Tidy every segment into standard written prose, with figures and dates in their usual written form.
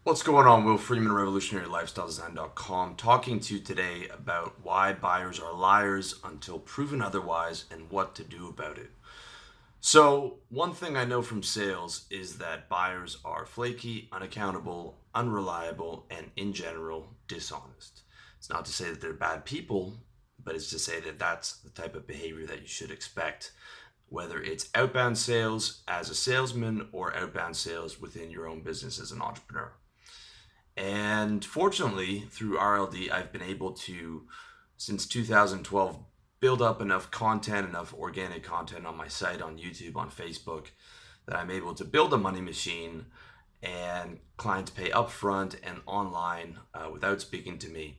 What's going on? Will Freeman, RevolutionaryLifestyleDesign.com, talking to you today about why buyers are liars until proven otherwise and what to do about it. So, one thing I know from sales is that buyers are flaky, unaccountable, unreliable, and in general, dishonest. It's not to say that they're bad people, but it's to say that that's the type of behavior that you should expect, whether it's outbound sales as a salesman or outbound sales within your own business as an entrepreneur. And fortunately, through RLD, I've been able to, since 2012, build up enough content, enough organic content on my site, on YouTube, on Facebook, that I'm able to build a money machine and clients pay upfront and online without speaking to me.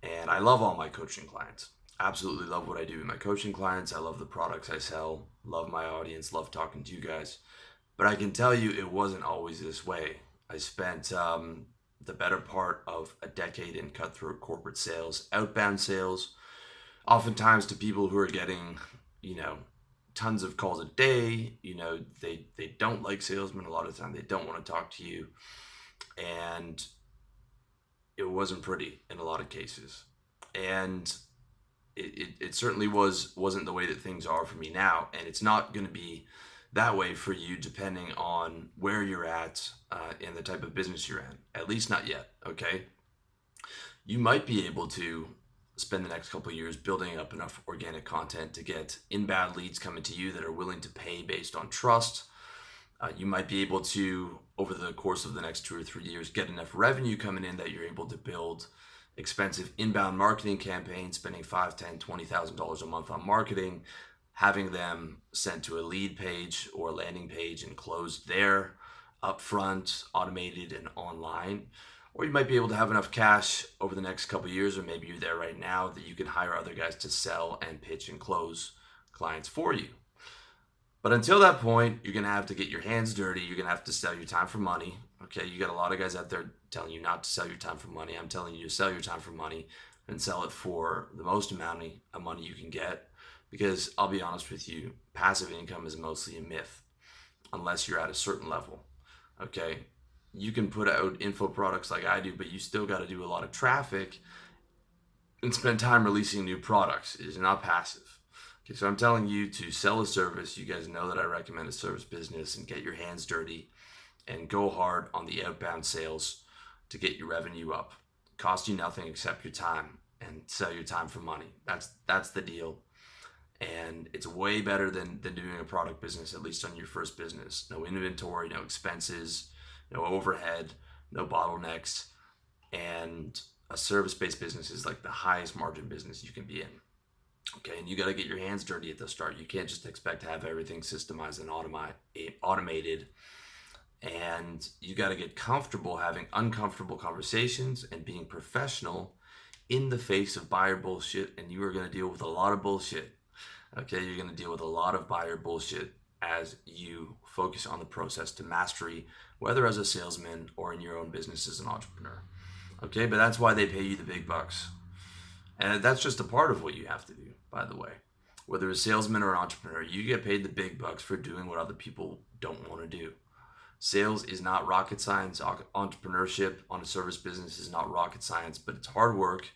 And I love all my coaching clients. Absolutely love what I do with my coaching clients. I love the products I sell, love my audience, love talking to you guys. But I can tell you it wasn't always this way. I spent the better part of a decade in cutthroat corporate sales, outbound sales, oftentimes to people who are getting, tons of calls a day. They don't like salesmen a lot of the time. They don't want to talk to you. And it wasn't pretty in a lot of cases. And it certainly wasn't the way that things are for me now. And it's not going to be that way for you depending on where you're at and the type of business you're in. At least not yet, okay? You might be able to spend the next couple of years building up enough organic content to get inbound leads coming to you that are willing to pay based on trust. You might be able to, over the course of the next 2 or 3 years, get enough revenue coming in that you're able to build expensive inbound marketing campaigns, spending $5,000, $10,000, $20,000 a month on marketing, having them sent to a lead page or a landing page and closed there, upfront, automated, and online. Or you might be able to have enough cash over the next couple of years, or maybe you're there right now, that you can hire other guys to sell and pitch and close clients for you. But until that point, you're going to have to get your hands dirty. You're going to have to sell your time for money. Okay, you got a lot of guys out there telling you not to sell your time for money. I'm telling you to sell your time for money and sell it for the most amount of money you can get. Because I'll be honest with you, passive income is mostly a myth unless you're at a certain level. Okay, you can put out info products like I do, but you still got to do a lot of traffic and spend time releasing new products. It is not passive. Okay, so I'm telling you to sell a service. You guys know that I recommend a service business and get your hands dirty and go hard on the outbound sales to get your revenue up. Cost you nothing except your time, and sell your time for money. That's the deal. And it's way better than doing a product business, at least on your first business. No inventory, no expenses, no overhead, no bottlenecks. And a service-based business is like the highest margin business you can be in. Okay, and you got to get your hands dirty at the start. You can't just expect to have everything systemized and automated. And you got to get comfortable having uncomfortable conversations and being professional in the face of buyer bullshit. And you are going to deal with a lot of bullshit. Okay, you're going to deal with a lot of buyer bullshit as you focus on the process to mastery, whether as a salesman or in your own business as an entrepreneur. Okay, but that's why they pay you the big bucks. And that's just a part of what you have to do, by the way. Whether a salesman or an entrepreneur, you get paid the big bucks for doing what other people don't want to do. Sales is not rocket science. Entrepreneurship on a service business is not rocket science, but it's hard work.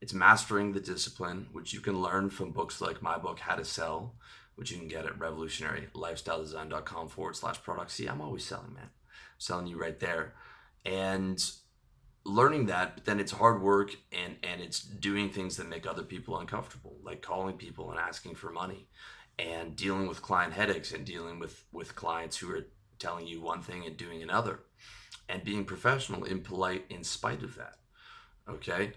It's mastering the discipline, which you can learn from books like my book, How to Sell, which you can get at revolutionarylifestyledesign.com/products. See, I'm always selling, man. I'm selling you right there. And learning that, but then it's hard work and it's doing things that make other people uncomfortable, like calling people and asking for money and dealing with client headaches and dealing with clients who are telling you one thing and doing another, and being professional and polite in spite of that. Okay?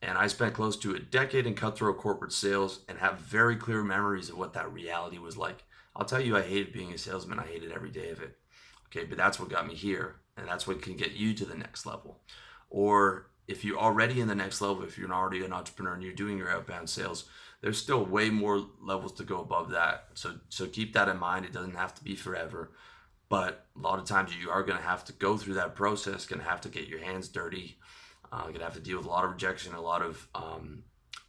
And I spent close to a decade in cutthroat corporate sales and have very clear memories of what that reality was like. I'll tell you, I hated being a salesman. I hated every day of it. Okay, but that's what got me here, and that's what can get you to the next level. Or if you're already in the next level, if you're already an entrepreneur and you're doing your outbound sales, there's still way more levels to go above that. So keep that in mind. It doesn't have to be forever. But a lot of times you are going to have to go through that process, going to have to get your hands dirty. You're going to have to deal with a lot of rejection, a lot of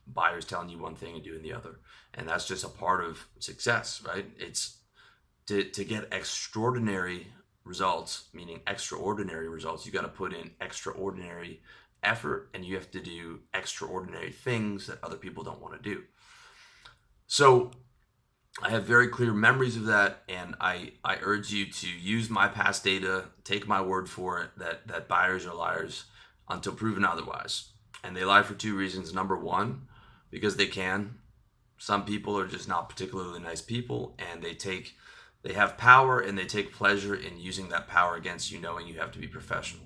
buyers telling you one thing and doing the other. And that's just a part of success, right? It's to get extraordinary results, meaning extraordinary results, you got to put in extraordinary effort and you have to do extraordinary things that other people don't want to do. So I have very clear memories of that, and I urge you to use my past data, take my word for it, that buyers are liars until proven otherwise. And they lie for two reasons. Number one, because they can. Some people are just not particularly nice people, and they have power and they take pleasure in using that power against you, knowing you have to be professional.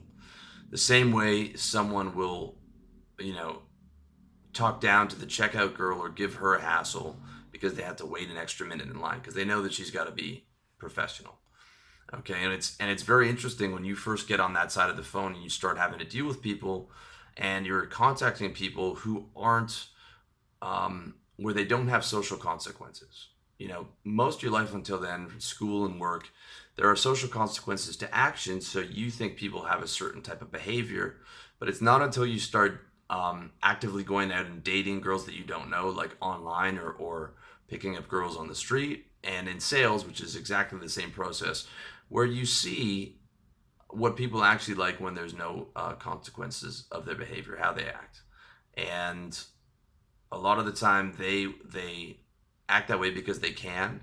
The same way someone will, talk down to the checkout girl or give her a hassle because they have to wait an extra minute in line because they know that she's got to be professional. Okay, and it's very interesting when you first get on that side of the phone and you start having to deal with people, and you're contacting people who aren't where they don't have social consequences. Most of your life until then, school and work, there are social consequences to action. So you think people have a certain type of behavior, but it's not until you start actively going out and dating girls that you don't know, like online or picking up girls on the street, and in sales, which is exactly the same process, where you see what people actually like when there's no consequences of their behavior, how they act. And a lot of the time they act that way because they can,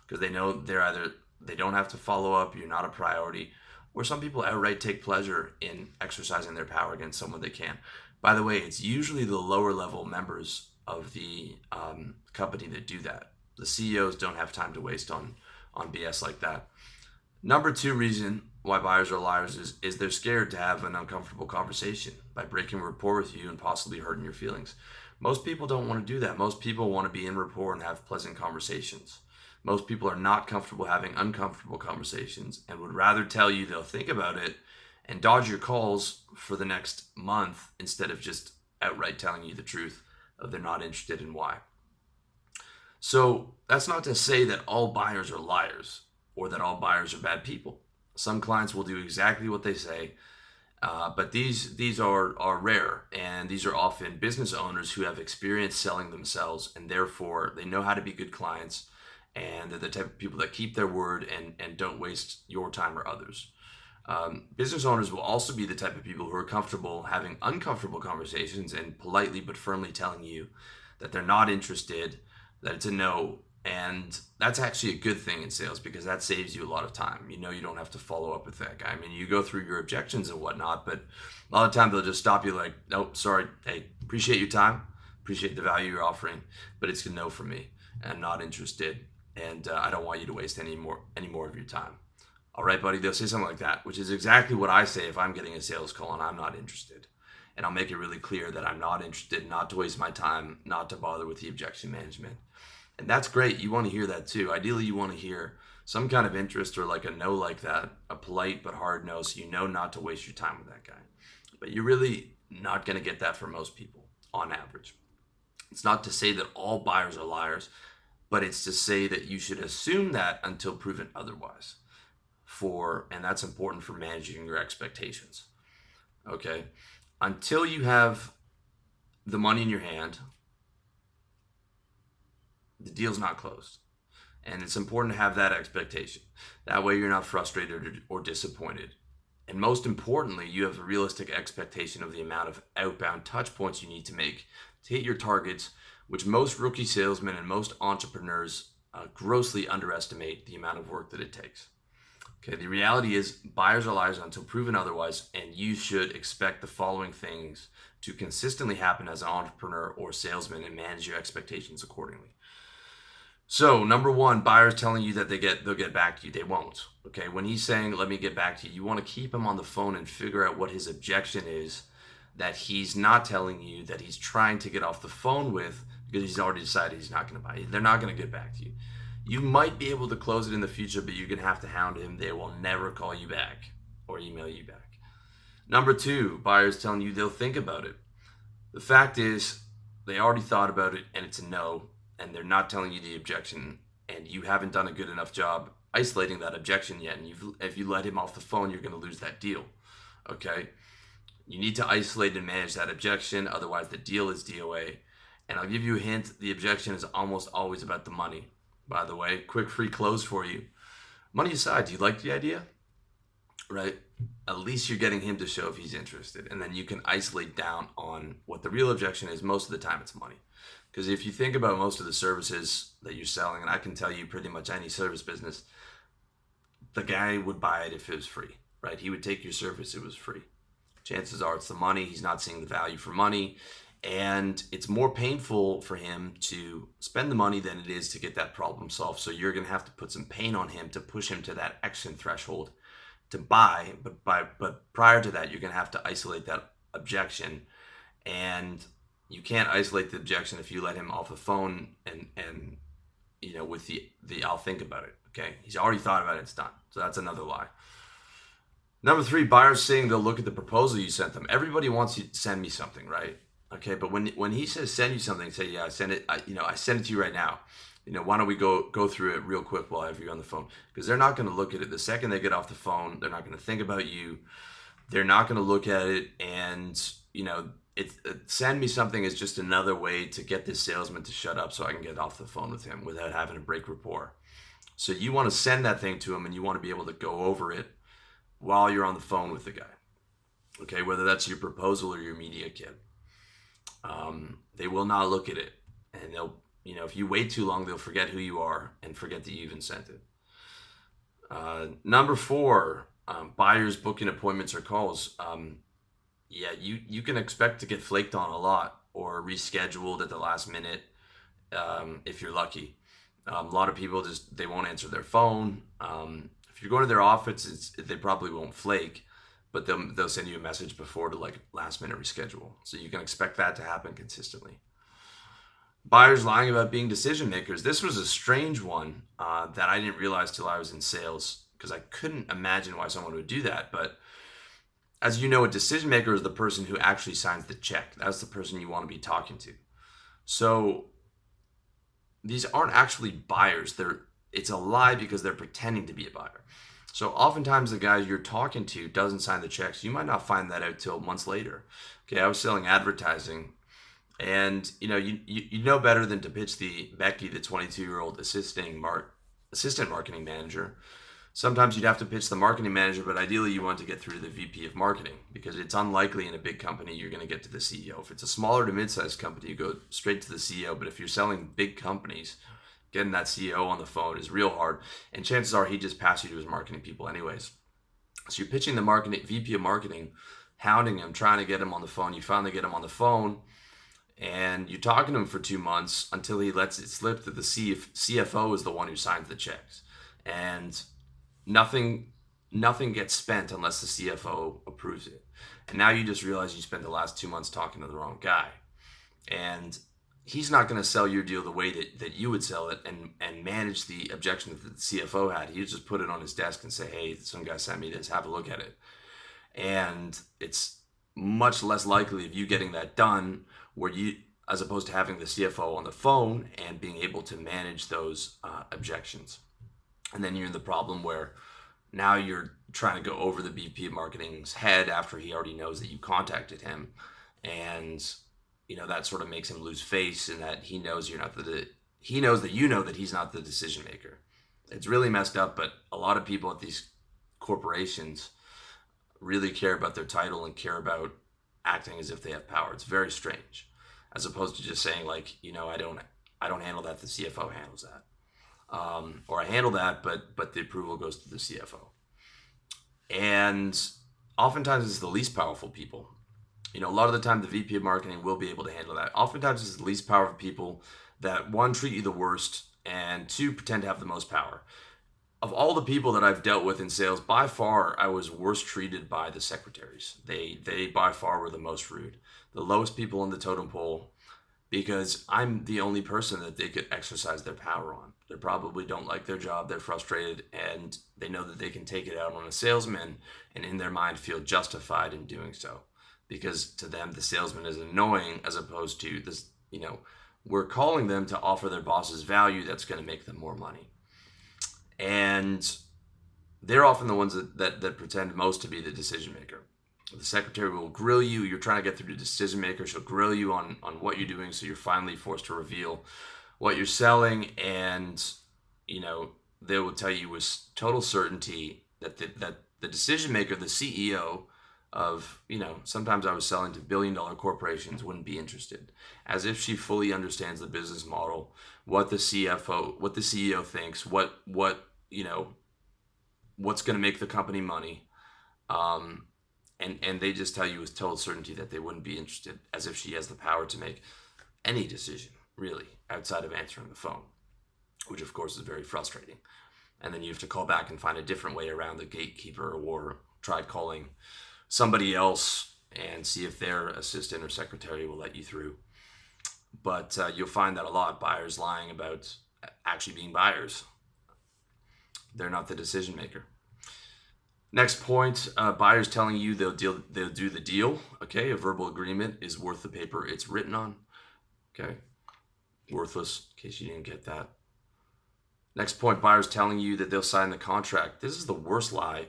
because they know they don't have to follow up, you're not a priority, or some people outright take pleasure in exercising their power against someone they can. By the way, it's usually the lower level members of the company that do that. The CEOs don't have time to waste on BS like that. Number two reason why buyers are liars is they're scared to have an uncomfortable conversation by breaking rapport with you and possibly hurting your feelings. Most people don't want to do that. Most people want to be in rapport and have pleasant conversations. Most people are not comfortable having uncomfortable conversations and would rather tell you they'll think about it and dodge your calls for the next month instead of just outright telling you the truth of they're not interested in why. So that's not to say that all buyers are liars or that all buyers are bad people. Some clients will do exactly what they say, but these are rare, and these are often business owners who have experience selling themselves, and therefore they know how to be good clients, and they're the type of people that keep their word and don't waste your time or others. Business owners will also be the type of people who are comfortable having uncomfortable conversations and politely but firmly telling you that they're not interested, that it's a no. And that's actually a good thing in sales because that saves you a lot of time. You don't have to follow up with that guy. I mean, you go through your objections and whatnot, but a lot of times they'll just stop you like, nope, sorry. Hey, appreciate your time. Appreciate the value you're offering, but it's a no for me. I'm not interested. And I don't want you to waste any more of your time. All right, buddy, they'll say something like that, which is exactly what I say if I'm getting a sales call and I'm not interested. And I'll make it really clear that I'm not interested, not to waste my time, not to bother with the objection management. And that's great. You want to hear that too. Ideally, you want to hear some kind of interest or like a no like that, a polite but hard no, so you know not to waste your time with that guy. But you're really not going to get that from most people on average. It's not to say that all buyers are liars, but it's to say that you should assume that until proven otherwise. And that's important for managing your expectations. Okay? Until you have the money in your hand, the deal's not closed. And it's important to have that expectation. That way you're not frustrated or disappointed. And most importantly, you have a realistic expectation of the amount of outbound touch points you need to make to hit your targets, which most rookie salesmen and most entrepreneurs grossly underestimate the amount of work that it takes. Okay, the reality is buyers are liars until proven otherwise, and you should expect the following things to consistently happen as an entrepreneur or salesman and manage your expectations accordingly. So, number one, buyers telling you that they'll get back to you. They won't. Okay, when he's saying, let me get back to you, you want to keep him on the phone and figure out what his objection is that he's not telling you, that he's trying to get off the phone with because he's already decided he's not going to buy you. They're not going to get back to you. You might be able to close it in the future, but you're going to have to hound him. They will never call you back or email you back. Number two, buyers telling you they'll think about it. The fact is, they already thought about it and it's a no, and they're not telling you the objection, and you haven't done a good enough job isolating that objection yet. And if you let him off the phone, you're going to lose that deal. Okay? You need to isolate and manage that objection, otherwise the deal is DOA. And I'll give you a hint, the objection is almost always about the money. By the way, quick free close for you. Money aside, do you like the idea? right? At least you're getting him to show if he's interested. And then you can isolate down on what the real objection is. Most of the time it's money. Because if you think about most of the services that you're selling, and I can tell you pretty much any service business, the guy would buy it if it was free, right? He would take your service, it was free. Chances are it's the money. He's not seeing the value for money. And it's more painful for him to spend the money than it is to get that problem solved. So you're going to have to put some pain on him to push him to that action threshold to buy. But prior to that, you're going to have to isolate that objection. And you can't isolate the objection if you let him off the phone and with the I'll think about it. Okay. He's already thought about it. It's done. So that's another lie. Number 3, buyers saying they'll look at the proposal you sent them. Everybody wants you to send me something, right? Okay, but when he says send you something, say, yeah, I send it. I send it to you right now. Why don't we go through it real quick while I have you on the phone? Because they're not going to look at it the second they get off the phone. They're not going to think about you. They're not going to look at it, and send me something is just another way to get this salesman to shut up so I can get off the phone with him without having to break rapport. So you want to send that thing to him, and you want to be able to go over it while you're on the phone with the guy. Okay, whether that's your proposal or your media kit. They will not look at it, and they'll, if you wait too long, they'll forget who you are and forget that you even sent it. Number 4, buyers booking appointments or calls. You can expect to get flaked on a lot or rescheduled at the last minute if you're lucky. A lot of people they won't answer their phone. If you're going to their office, they probably won't flake, but they'll send you a message before to last minute reschedule. So you can expect that to happen consistently. Buyers lying about being decision makers. This was a strange one that I didn't realize till I was in sales, because I couldn't imagine why someone would do that. But as you know, a decision maker is the person who actually signs the check. That's the person you want to be talking to. So these aren't actually buyers. It's a lie because they're pretending to be a buyer. So oftentimes the guy you're talking to doesn't sign the checks. You might not find that out till months later. Okay, I was selling advertising, and you know better than to pitch Becky, the 22-year-old assistant marketing manager. Sometimes you'd have to pitch the marketing manager, but ideally you want to get through to the VP of marketing, because it's unlikely in a big company you're going to get to the CEO. If it's a smaller to mid-sized company, you go straight to the CEO. But if you're selling big companies, getting that CEO on the phone is real hard, and chances are he just passed you to his marketing people anyways. So you're pitching the VP of marketing, hounding him, trying to get him on the phone. You finally get him on the phone, and you're talking to him for 2 months until he lets it slip that the CFO is the one who signs the checks, and nothing gets spent unless the CFO approves it. And now you just realize you spent the last 2 months talking to the wrong guy, and he's not going to sell your deal the way that you would sell it and manage the objection that the CFO had. He would just put it on his desk and say, hey, some guy sent me this, have a look at it. And it's much less likely of you getting that done as opposed to having the CFO on the phone and being able to manage those objections. And then you're in the problem where now you're trying to go over the VP of marketing's head after he already knows that you contacted him. And that sort of makes him lose face, and that he knows he knows that you know that he's not the decision maker. It's really messed up, but a lot of people at these corporations really care about their title and care about acting as if they have power. It's very strange, as opposed to just saying I don't handle that. The CFO handles that, or I handle that, but the approval goes to the CFO. And oftentimes it's the least powerful people. A lot of the time the VP of marketing will be able to handle that. Oftentimes it's the least powerful people that, 1, treat you the worst, and 2, pretend to have the most power. Of all the people that I've dealt with in sales, by far I was worst treated by the secretaries. They by far were the most rude, the lowest people in the totem pole, because I'm the only person that they could exercise their power on. They probably don't like their job, they're frustrated, and they know that they can take it out on a salesman, and in their mind feel justified in doing so. Because to them, the salesman is annoying, as opposed to this, we're calling them to offer their bosses value that's going to make them more money. And they're often the ones that pretend most to be the decision maker. The secretary will grill you. You're trying to get through the decision maker. She'll grill you on what you're doing. So you're finally forced to reveal what you're selling. And, they will tell you with total certainty that the decision maker, the CEO of, sometimes I was selling to billion-dollar corporations, wouldn't be interested. As if she fully understands the business model, what the CEO thinks, what's going to make the company money. And they just tell you with total certainty that they wouldn't be interested, as if she has the power to make any decision, really, outside of answering the phone, which of course is very frustrating. And then you have to call back and find a different way around the gatekeeper, or try calling somebody else and see if their assistant or secretary will let you through. But you'll find that a lot, buyers lying about actually being buyers. They're not the decision maker. Next point, buyers telling you they'll do the deal. Okay, a verbal agreement is worth the paper it's written on. Okay, worthless, in case you didn't get that. Next point, buyers telling you that they'll sign the contract. This is the worst lie,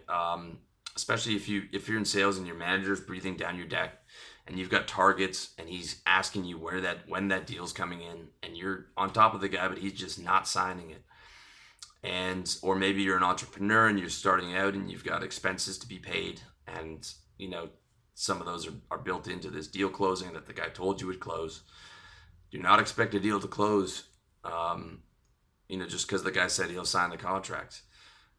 especially if you're in sales and your manager's breathing down your neck, and you've got targets, and he's asking you when that deal's coming in, and you're on top of the guy, but he's just not signing it. Or maybe you're an entrepreneur and you're starting out and you've got expenses to be paid, and some of those are built into this deal closing that the guy told you would close. Do not expect a deal to close just because the guy said he'll sign the contract.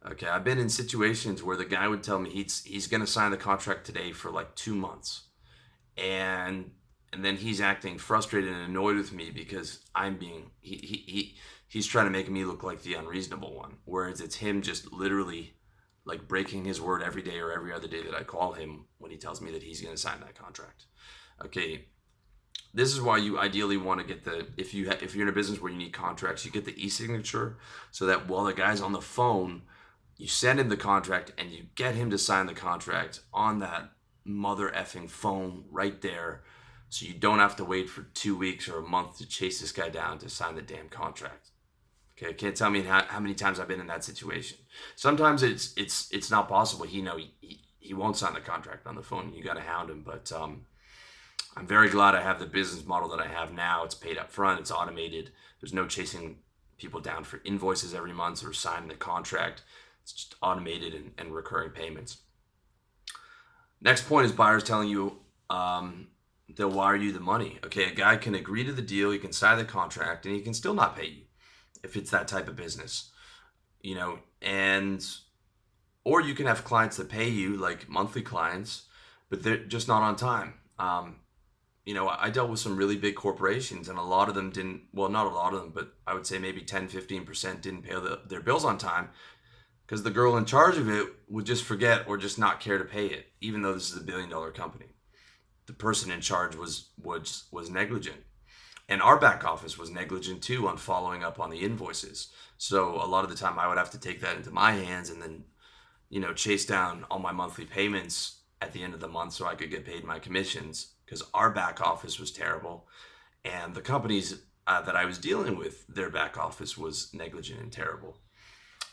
Okay, I've been in situations where the guy would tell me he's going to sign the contract today for like 2 months, and then he's acting frustrated and annoyed with me because he's trying to make me look like the unreasonable one, whereas it's him just literally like breaking his word every day or every other day that I call him when he tells me that he's going to sign that contract. Okay, this is why you ideally want to get if you're in a business where you need contracts, you get the e-signature, so that while the guy's on the phone, you send him the contract and you get him to sign the contract on that mother effing phone right there, so you don't have to wait for 2 weeks or a month to chase this guy down to sign the damn contract. Okay, can't tell me how many times I've been in that situation. Sometimes it's not possible. He won't sign the contract on the phone. You got to hound him. But I'm very glad I have the business model that I have now. It's paid up front. It's automated. There's no chasing people down for invoices every month or signing the contract. It's just automated and recurring payments. Next point is buyers telling you they'll wire you the money. Okay, a guy can agree to the deal, he can sign the contract, and he can still not pay you if it's that type of business, or you can have clients that pay you, like monthly clients, but they're just not on time. I dealt with some really big corporations, and a lot of them didn't, well, not a lot of them, but I would say maybe 10-15% didn't pay their bills on time, because the girl in charge of it would just forget or just not care to pay it, even though this is a billion-dollar company. The person in charge was negligent. And our back office was negligent too on following up on the invoices. So a lot of the time I would have to take that into my hands and then, chase down all my monthly payments at the end of the month so I could get paid my commissions, because our back office was terrible. And the companies that I was dealing with, their back office was negligent and terrible.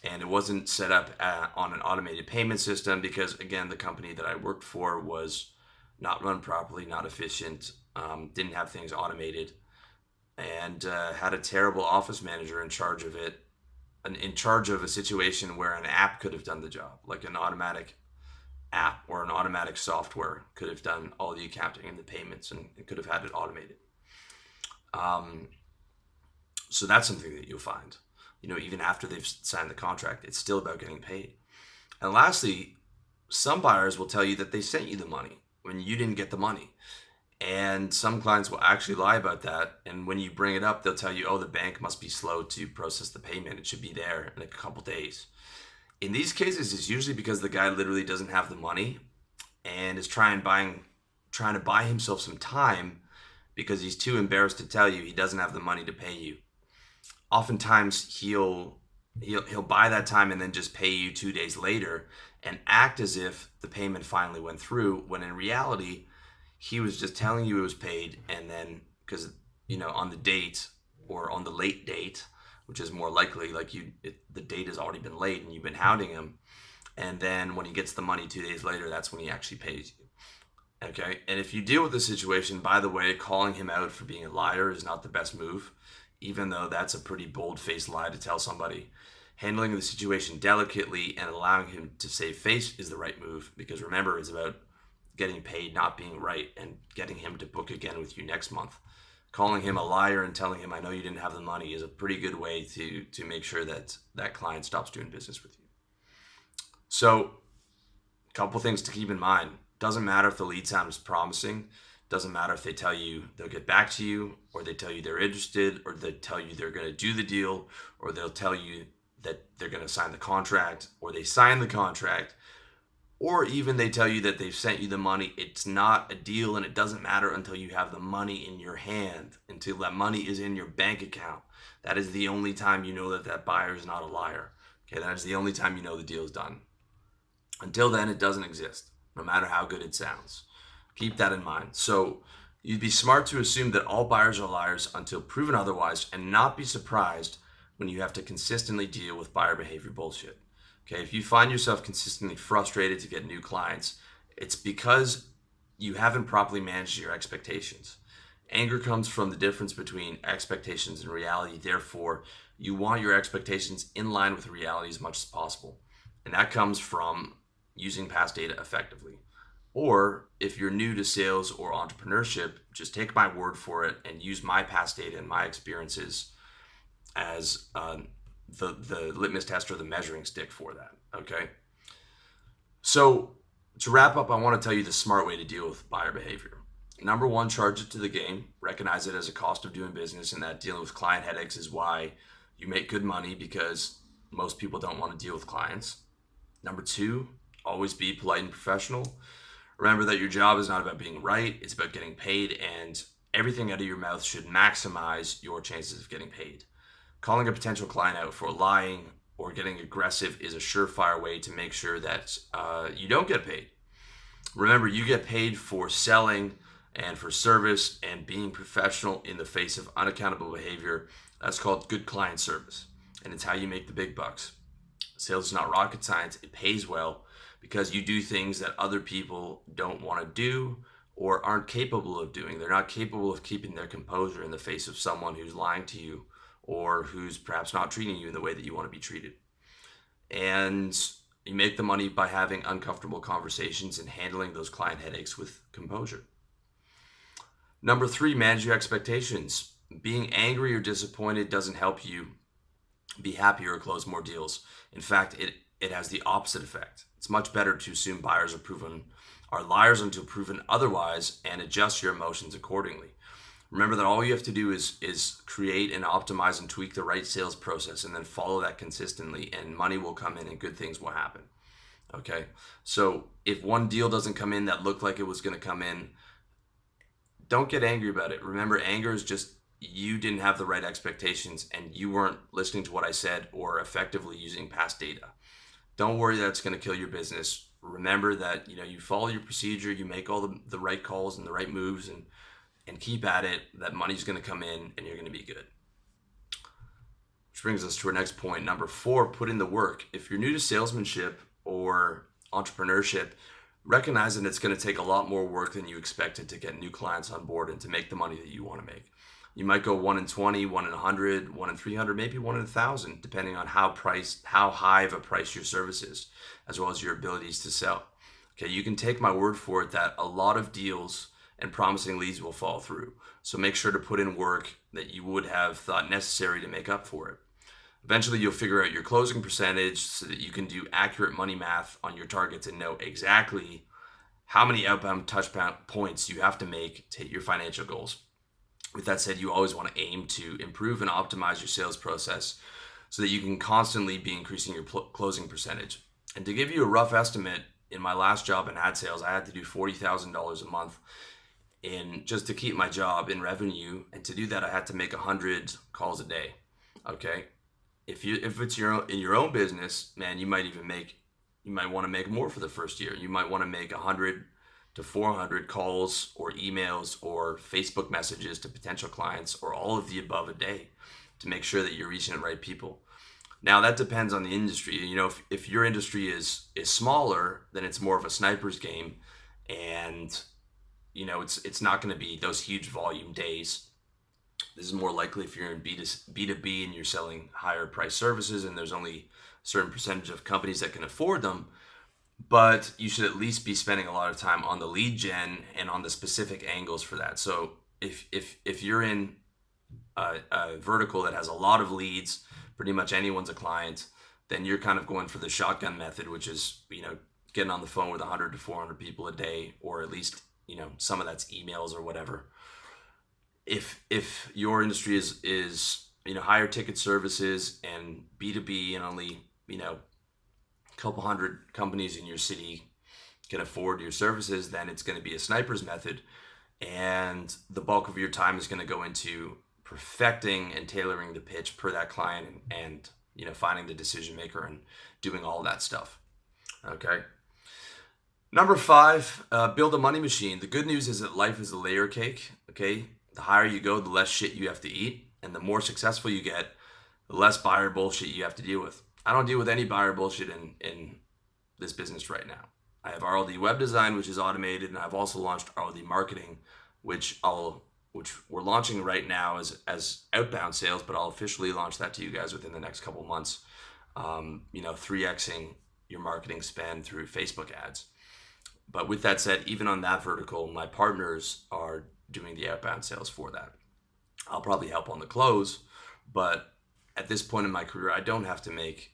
And it wasn't set up on an automated payment system because, again, the company that I worked for was not run properly, not efficient, didn't have things automated, and had a terrible office manager in charge of it, in charge of a situation where an app could have done the job, like an automatic app or an automatic software could have done all the accounting and the payments, and it could have had it automated. So that's something that you'll find, even after they've signed the contract, it's still about getting paid. And lastly, some buyers will tell you that they sent you the money when you didn't get the money. And some clients will actually lie about that. And when you bring it up, they'll tell you, oh, the bank must be slow to process the payment. It should be there in a couple days. In these cases, it's usually because the guy literally doesn't have the money and is trying to buy himself some time because he's too embarrassed to tell you he doesn't have the money to pay you. Oftentimes, he'll buy that time and then just pay you 2 days later and act as if the payment finally went through, when in reality, he was just telling you it was paid, and then because on the date or on the late date, which is more likely, like the date has already been late and you've been hounding him, and then when he gets the money 2 days later, that's when he actually pays you. Okay, and if you deal with the situation, by the way, calling him out for being a liar is not the best move, even though that's a pretty bold-faced lie to tell somebody. Handling the situation delicately and allowing him to save face is the right move, because remember, it's about getting paid, not being right, and getting him to book again with you next month. Calling him a liar and telling him, I know you didn't have the money, is a pretty good way to make sure that that client stops doing business with you. So, a couple things to keep in mind. Doesn't matter if the lead sound is promising. Doesn't matter if they tell you they'll get back to you, or they tell you they're interested, or they tell you they're going to do the deal, or they'll tell you that they're going to sign the contract, or they sign the contract, or even they tell you that they've sent you the money. It's not a deal, and it doesn't matter until you have the money in your hand, until that money is in your bank account. That is the only time you know that that buyer is not a liar. Okay, that is the only time you know the deal is done. Until then, it doesn't exist, no matter how good it sounds. Keep that in mind. So you'd be smart to assume that all buyers are liars until proven otherwise, and not be surprised when you have to consistently deal with buyer behavior bullshit. Okay, if you find yourself consistently frustrated to get new clients, it's because you haven't properly managed your expectations. Anger comes from the difference between expectations and reality. Therefore, you want your expectations in line with reality as much as possible. And that comes from using past data effectively. Or if you're new to sales or entrepreneurship, just take my word for it and use my past data and my experiences as the litmus test or the measuring stick for that. Okay. So to wrap up, I want to tell you the smart way to deal with buyer behavior. Number one, charge it to the game. Recognize it as a cost of doing business, and that dealing with client headaches is why you make good money, because most people don't want to deal with clients. Number two, always be polite and professional. Remember that your job is not about being right, it's about getting paid, and everything out of your mouth should maximize your chances of getting paid. Calling a potential client out for lying or getting aggressive is a surefire way to make sure that you don't get paid. Remember, you get paid for selling and for service and being professional in the face of unaccountable behavior. That's called good client service, and it's how you make the big bucks. Sales is not rocket science. It pays well because you do things that other people don't want to do or aren't capable of doing. They're not capable of keeping their composure in the face of someone who's lying to you or who's perhaps not treating you in the way that you want to be treated. And you make the money by having uncomfortable conversations and handling those client headaches with composure. Number three, manage your expectations. Being angry or disappointed doesn't help you be happier or close more deals. In fact, it has the opposite effect. It's much better to assume buyers are liars until proven otherwise, and adjust your emotions accordingly. Remember that all you have to do is create and optimize and tweak the right sales process, and then follow that consistently, and money will come in and good things will happen. Okay, so if one deal doesn't come in that looked like it was going to come in, don't get angry about it. Remember, anger is just you didn't have the right expectations and you weren't listening to what I said or effectively using past data. Don't worry that it's going to kill your business. Remember that you follow your procedure, you make all the right calls and the right moves, and keep at it. That money's going to come in and you're going to be good. Which brings us to our next point. Number four, put in the work. If you're new to salesmanship or entrepreneurship, recognize that it's going to take a lot more work than you expected to get new clients on board and to make the money that you want to make. You might go 1 in 20, 1 in 100, 1 in 300, maybe 1 in 1,000, depending on how high of a price your service is, as well as your abilities to sell. Okay, you can take my word for it that a lot of deals and promising leads will fall through. So make sure to put in work that you would have thought necessary to make up for it. Eventually, you'll figure out your closing percentage so that you can do accurate money math on your targets and know exactly how many outbound touch points you have to make to hit your financial goals. With that said, you always want to aim to improve and optimize your sales process so that you can constantly be increasing your closing percentage. And to give you a rough estimate, in my last job in ad sales, I had to do $40,000 a month just to keep my job in revenue. And to do that, I had to make 100 calls a day. Okay. If it's in your own business, man, you might want to make more for the first year. You might want to make 100 to 400 calls or emails or Facebook messages to potential clients, or all of the above a day, to make sure that you're reaching the right people. Now that depends on the industry. If your industry is smaller, then it's more of a sniper's game, and it's not going to be those huge volume days. This is more likely if you're in B2B and you're selling higher price services and there's only a certain percentage of companies that can afford them. But you should at least be spending a lot of time on the lead gen and on the specific angles for that. So if you're in a vertical that has a lot of leads, pretty much anyone's a client, then you're kind of going for the shotgun method, which is, getting on the phone with 100 to 400 people a day, or at least, some of that's emails or whatever. If your industry is higher ticket services and B2B, and only, a couple hundred companies in your city can afford your services, then it's going to be a sniper's method. And the bulk of your time is going to go into perfecting and tailoring the pitch per that client, and finding the decision maker and doing all that stuff. Okay. Number 5, build a money machine. The good news is that life is a layer cake. Okay. The higher you go, the less shit you have to eat, and the more successful you get, the less buyer bullshit you have to deal with. I don't deal with any buyer bullshit in this business right now. I have RLD web design, which is automated, and I've also launched RLD marketing, which we're launching right now as outbound sales, but I'll officially launch that to you guys within the next couple months. 3xing your marketing spend through Facebook ads. But with that said, even on that vertical, my partners are doing the outbound sales for that. I'll probably help on the close, but at this point in my career, I don't have to make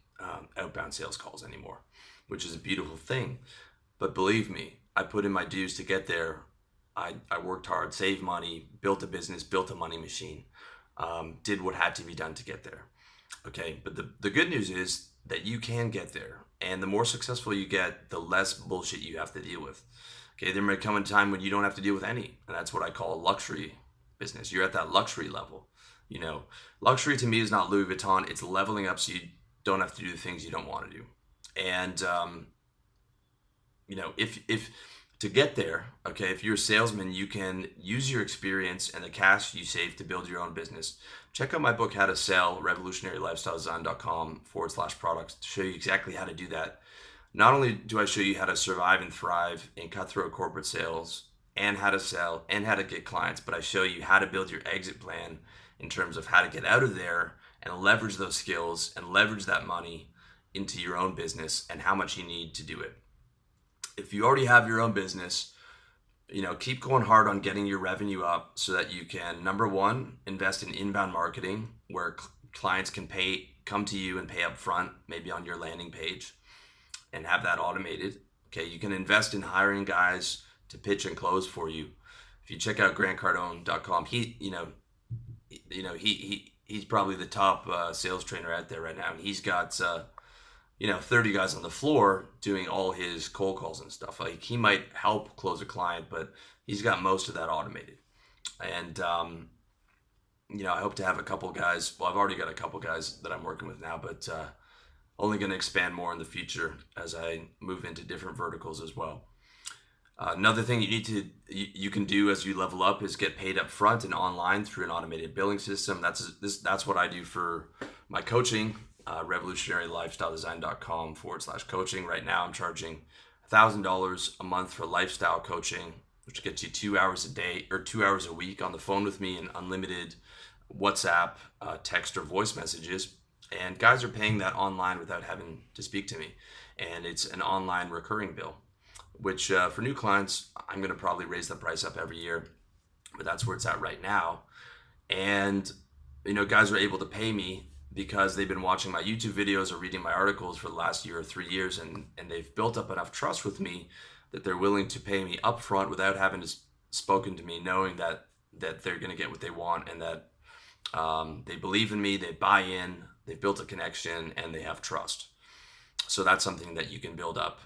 outbound sales calls anymore, which is a beautiful thing. But believe me, I put in my dues to get there. I worked hard, saved money, built a business, built a money machine, did what had to be done to get there. Okay, but the good news is that you can get there. And the more successful you get, the less bullshit you have to deal with. Okay, there may come a time when you don't have to deal with any. And that's what I call a luxury business. You're at that luxury level. Luxury to me is not Louis Vuitton. It's leveling up so you don't have to do the things you don't want to do. And, if to get there, okay, if you're a salesman, you can use your experience and the cash you save to build your own business. Check out my book, How to Sell, revolutionarylifestyledesign.com/products, to show you exactly how to do that. Not only do I show you how to survive and thrive in cutthroat corporate sales and how to sell and how to get clients, but I show you how to build your exit plan in terms of how to get out of there and leverage those skills and leverage that money into your own business and how much you need to do it. If you already have your own business, keep going hard on getting your revenue up so that you can, number one, invest in inbound marketing where clients can come to you and pay up front, maybe on your landing page, and have that automated. Okay, you can invest in hiring guys to pitch and close for you. If you check out grantcardone.com, he's probably the top sales trainer out there right now, and he's got 30 guys on the floor doing all his cold calls and stuff. Like, he might help close a client, but he's got most of that automated. And I hope to have a couple guys. Well, I've already got a couple guys that I'm working with now, but only going to expand more in the future as I move into different verticals as well. Another thing you can do as you level up is get paid up front and online through an automated billing system. That's what I do for my coaching. revolutionarylifestyledesign.com/coaching. Right now I'm charging $1,000 a month for lifestyle coaching, which gets you 2 hours a day or 2 hours a week on the phone with me and unlimited WhatsApp, text, or voice messages. And guys are paying that online without having to speak to me. And it's an online recurring bill, which for new clients, I'm going to probably raise the price up every year, but that's where it's at right now. And, guys are able to pay me because they've been watching my YouTube videos or reading my articles for the last year or 3 years, and they've built up enough trust with me that they're willing to pay me upfront without having to spoken to me, knowing that they're going to get what they want, and that they believe in me, they buy in, they've built a connection, and they have trust. So that's something that you can build up.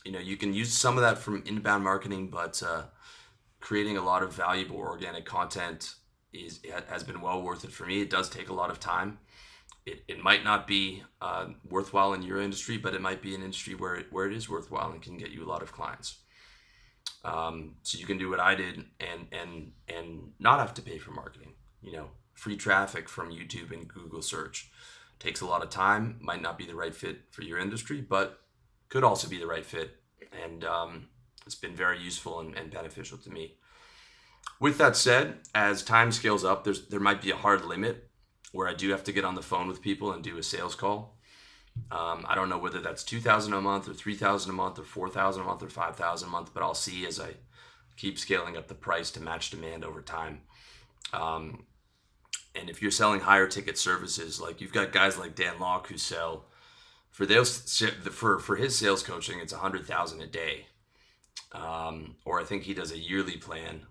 You can use some of that from inbound marketing, but creating a lot of valuable organic content has been well worth it for me. It does take a lot of time. It might not be worthwhile in your industry, but it might be an industry where it is worthwhile and can get you a lot of clients. So you can do what I did and not have to pay for marketing. Free traffic from YouTube and Google search takes a lot of time. Might not be the right fit for your industry, but could also be the right fit. And it's been very useful and beneficial to me. With that said, as time scales up, there might be a hard limit where I do have to get on the phone with people and do a sales call. I don't know whether that's 2,000 a month or 3,000 a month or 4,000 a month or 5,000 a month, but I'll see as I keep scaling up the price to match demand over time. Um, and if you're selling higher ticket services, like you've got guys like Dan Locke who sell for his sales coaching, it's 100,000 a day. Or I think he does a yearly plan,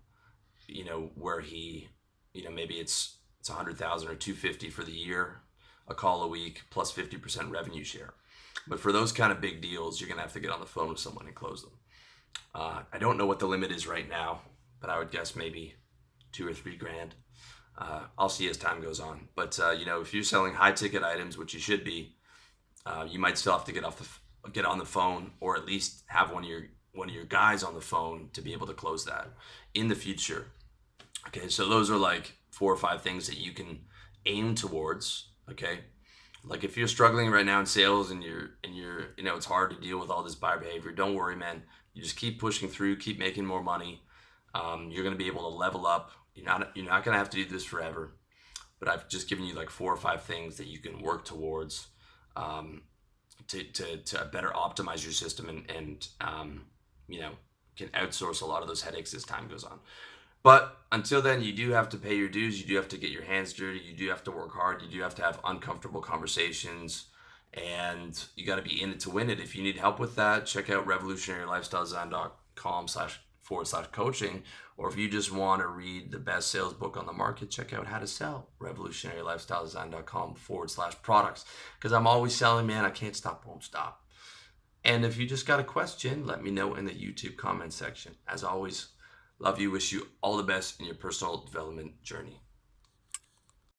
where he, maybe it's 100,000 or 250 for the year, a call a week plus 50% revenue share. But for those kind of big deals, you're gonna have to get on the phone with someone and close them. I don't know what the limit is right now, but I would guess maybe 2 or 3 grand. I'll see as time goes on. But if you're selling high ticket items, which you should be, you might still have to get on the phone, or at least have one of your guys on the phone to be able to close that in the future. Okay, so those are like 4 or 5 things that you can aim towards. Okay, like if you're struggling right now in sales and you're it's hard to deal with all this buyer behavior, don't worry, man. You just keep pushing through, keep making more money. You're going to be able to level up. You're not going to have to do this forever, but I've just given you like 4 or 5 things that you can work towards, to better optimize your system and can outsource a lot of those headaches as time goes on. But until then, you do have to pay your dues. You do have to get your hands dirty. You do have to work hard. You do have to have uncomfortable conversations, and you got to be in it to win it. If you need help with that, check out revolutionarylifestyledesign.com/coaching. Or if you just want to read the best sales book on the market, check out How to Sell, revolutionarylifestyledesign.com/products. Because I'm always selling, man. I can't stop, won't stop. And if you just got a question, let me know in the YouTube comment section. As always, love you, wish you all the best in your personal development journey.